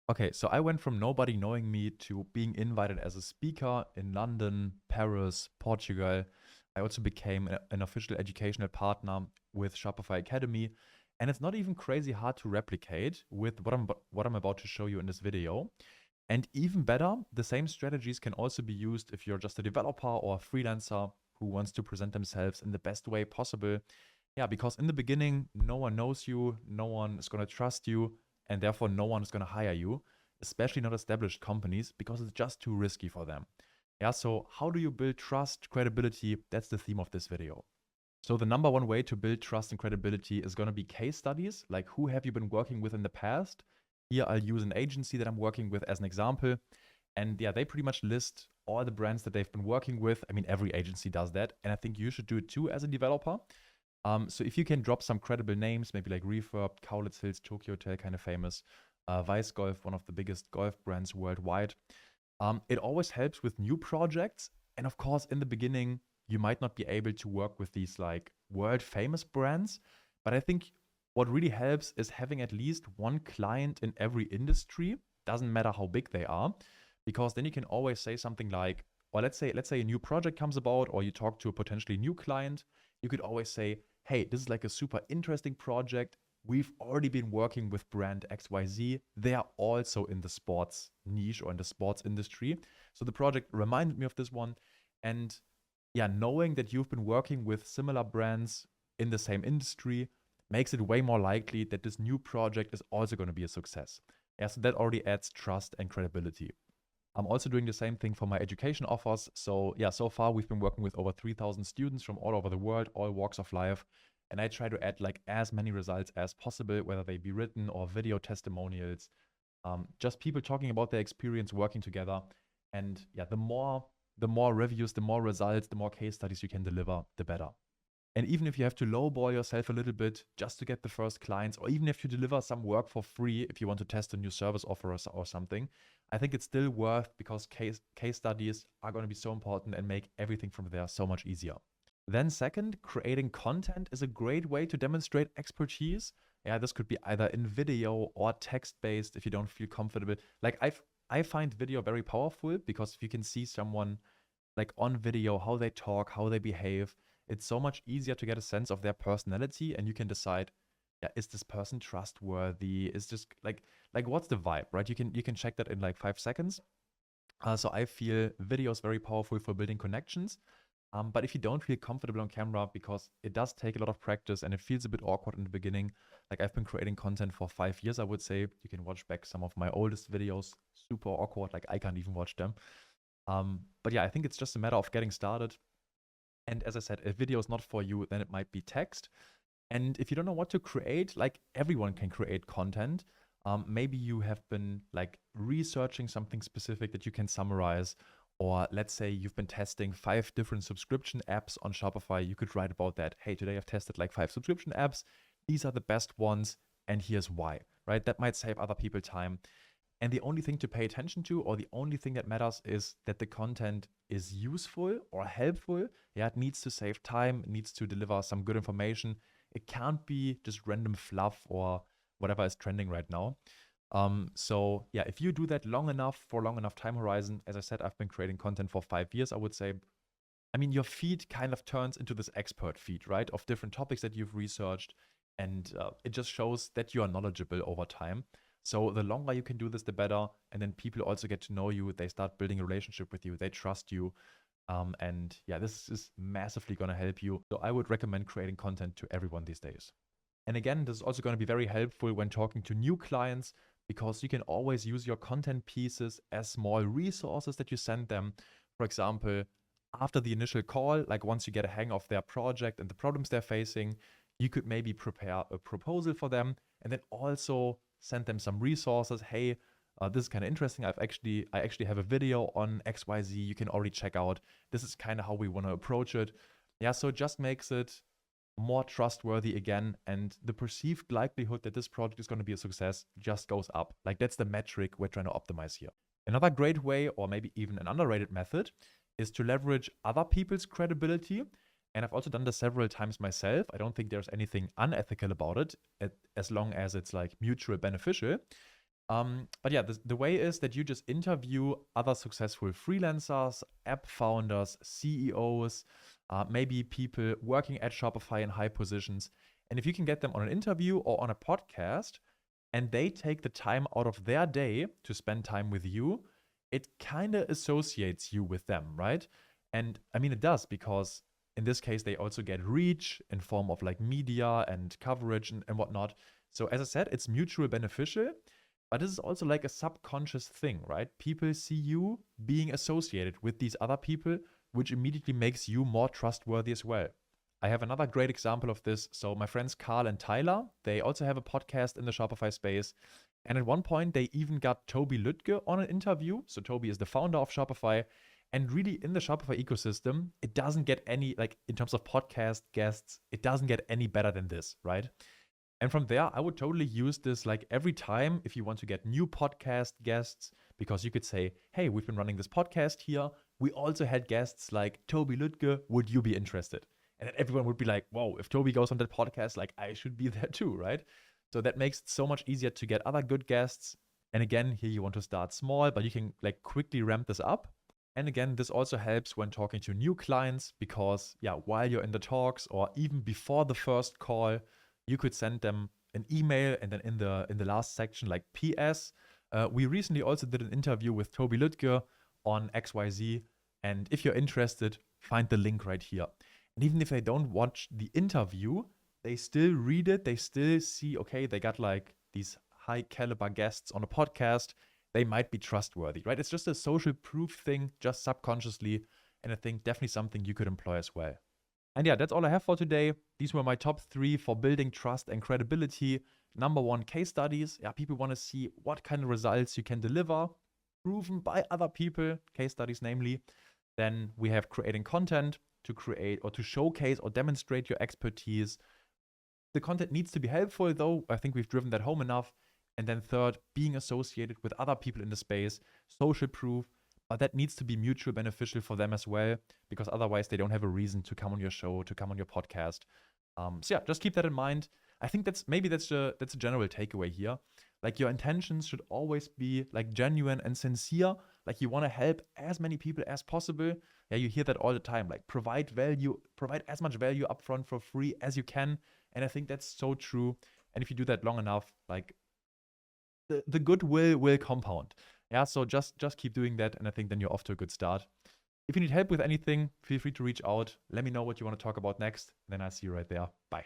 Okay, so I went from nobody knowing me to being invited as a speaker in London, Paris, Portugal. I also became an official educational partner with Shopify Academy. And it's not even crazy hard to replicate with what I'm about to show you in this video. And even better, the same strategies can also be used if you're just a developer or a freelancer who wants to present themselves in the best way possible. Yeah, because in the beginning, no one knows you, no one is going to trust you, and therefore no one is going to hire you, especially not established companies, because it's just too risky for them. Yeah, so how do you build trust, credibility? That's the theme of this video. So the number one way to build trust and credibility is going to be case studies, like who have you been working with in the past? Here I'll use an agency that I'm working with as an example. And yeah, they pretty much list all the brands that they've been working with. I mean, every agency does that. And I think you should do it too as a developer. So if you can drop some credible names, maybe like Refurb, Cowlitz Hills, Tokyo Hotel, kind of famous, Vice Golf, one of the biggest golf brands worldwide. It always helps with new projects. And of course, in the beginning, you might not be able to work with these like world famous brands. But I think what really helps is having at least one client in every industry. Doesn't matter how big they are, because then you can always say something like, or let's say a new project comes about, or you talk to a potentially new client. You could always say, hey, this is like a super interesting project. We've already been working with brand XYZ. They are also in the sports niche or in the sports industry. So the project reminded me of this one. And yeah, knowing that you've been working with similar brands in the same industry makes it way more likely that this new project is also going to be a success. Yeah, so that already adds trust and credibility. I'm also doing the same thing for my education offers. So yeah, so far we've been working with over 3,000 students from all over the world, all walks of life. And I try to add like as many results as possible, whether they be written or video testimonials, just people talking about their experience working together. And yeah, the more reviews, the more results, the more case studies you can deliver, the better. And even if you have to lowball yourself a little bit just to get the first clients, or even if you deliver some work for free, if you want to test a new service offer or something, I think it's still worth, because case studies are going to be so important and make everything from there so much easier. Then second, creating content is a great way to demonstrate expertise. Yeah, this could be either in video or text-based if you don't feel comfortable. Like I find video very powerful, because if you can see someone like on video, how they talk, how they behave, it's so much easier to get a sense of their personality, and you can decide, yeah, is this person trustworthy? Is this like what's the vibe, right? You can check that in like 5 seconds. So I feel video is very powerful for building connections. But if you don't feel comfortable on camera, because it does take a lot of practice and it feels a bit awkward in the beginning, like I've been creating content for 5 years, I would say. You can watch back some of my oldest videos, super awkward, like I can't even watch them. But yeah, I think it's just a matter of getting started. And as I said, if video is not for you, then it might be text. And if you don't know what to create, like everyone can create content. Maybe you have been like researching something specific that you can summarize. Or let's say you've been testing 5 different subscription apps on Shopify. You could write about that. Hey, today I've tested like 5 subscription apps. These are the best ones, and here's why, right? That might save other people time. And the only thing to pay attention to, or the only thing that matters, is that the content is useful or helpful. Yeah, it needs to save time, it needs to deliver some good information. It can't be just random fluff or whatever is trending right now. So yeah, if you do that long enough, for long enough time horizon, as I said, I've been creating content for 5 years, I would say. I mean, your feed kind of turns into this expert feed, right? Of different topics that you've researched. And it just shows that you are knowledgeable over time. So the longer you can do this, the better. And then people also get to know you. They start building a relationship with you. They trust you. And yeah, this is massively going to help you. So I would recommend creating content to everyone these days. And again, this is also going to be very helpful when talking to new clients, because you can always use your content pieces as small resources that you send them. For example, after the initial call, like once you get a hang of their project and the problems they're facing, you could maybe prepare a proposal for them, and then also send them some resources. Hey, this is kind of interesting. I actually have a video on XYZ you can already check out. This is kind of how we want to approach it. Yeah, so it just makes it more trustworthy again, and the perceived likelihood that this project is going to be a success just goes up. Like that's the metric we're trying to optimize here. Another great way, or maybe even an underrated method, is to leverage other people's credibility. And I've also done this several times myself. I don't think there's anything unethical about it, as long as it's like mutual beneficial. But yeah, the way is that you just interview other successful freelancers, app founders, CEOs, maybe people working at Shopify in high positions. And if you can get them on an interview or on a podcast, and they take the time out of their day to spend time with you, it kind of associates you with them, right? And I mean, it does, because in this case, they also get reach in form of like media and coverage and whatnot. So as I said, it's mutual beneficial. But this is also like a subconscious thing, right? People see you being associated with these other people, which immediately makes you more trustworthy as well. I have another great example of this. So my friends Carl and Tyler, they also have a podcast in the Shopify space. And at one point, they even got Toby Lütke on an interview. So Toby is the founder of Shopify. And really, in the Shopify ecosystem, it doesn't get any, like in terms of podcast guests, it doesn't get any better than this, right? And from there, I would totally use this like every time if you want to get new podcast guests, because you could say, hey, we've been running this podcast here. We also had guests like Toby Lütke. Would you be interested? And then everyone would be like, whoa, if Toby goes on that podcast, like I should be there too, right? So that makes it so much easier to get other good guests. And again, here you want to start small, but you can like quickly ramp this up. And again, this also helps when talking to new clients because, yeah, while you're in the talks or even before the first call, you could send them an email and then in the last section, like PS. We recently also did an interview with Toby Lütke on XYZ. And if you're interested, find the link right here. And even if they don't watch the interview, they still read it. They still see, okay, they got like these high caliber guests on a podcast. They might be trustworthy, right? It's just a social proof thing, just subconsciously. And I think definitely something you could employ as well. And yeah, that's all I have for today. These were my top 3 for building trust and credibility. Number 1, case studies. Yeah, people want to see what kind of results you can deliver, proven by other people, case studies namely. Then we have creating content to create or to showcase or demonstrate your expertise. The content needs to be helpful though. I think we've driven that home enough. And then third, being associated with other people in the space, social proof, but that needs to be mutually beneficial for them as well, because otherwise they don't have a reason to come on your show, to come on your podcast. So yeah, just keep that in mind. I think that's a general takeaway here. Like your intentions should always be like genuine and sincere. Like you want to help as many people as possible. Yeah, you hear that all the time. Like provide value, provide as much value upfront for free as you can. And I think that's so true. And if you do that long enough, like the goodwill will compound. Yeah, so just keep doing that, and I think then you're off to a good start. If you need help with anything, feel free to reach out. Let me know what you want to talk about next, and then I'll see you right there. Bye.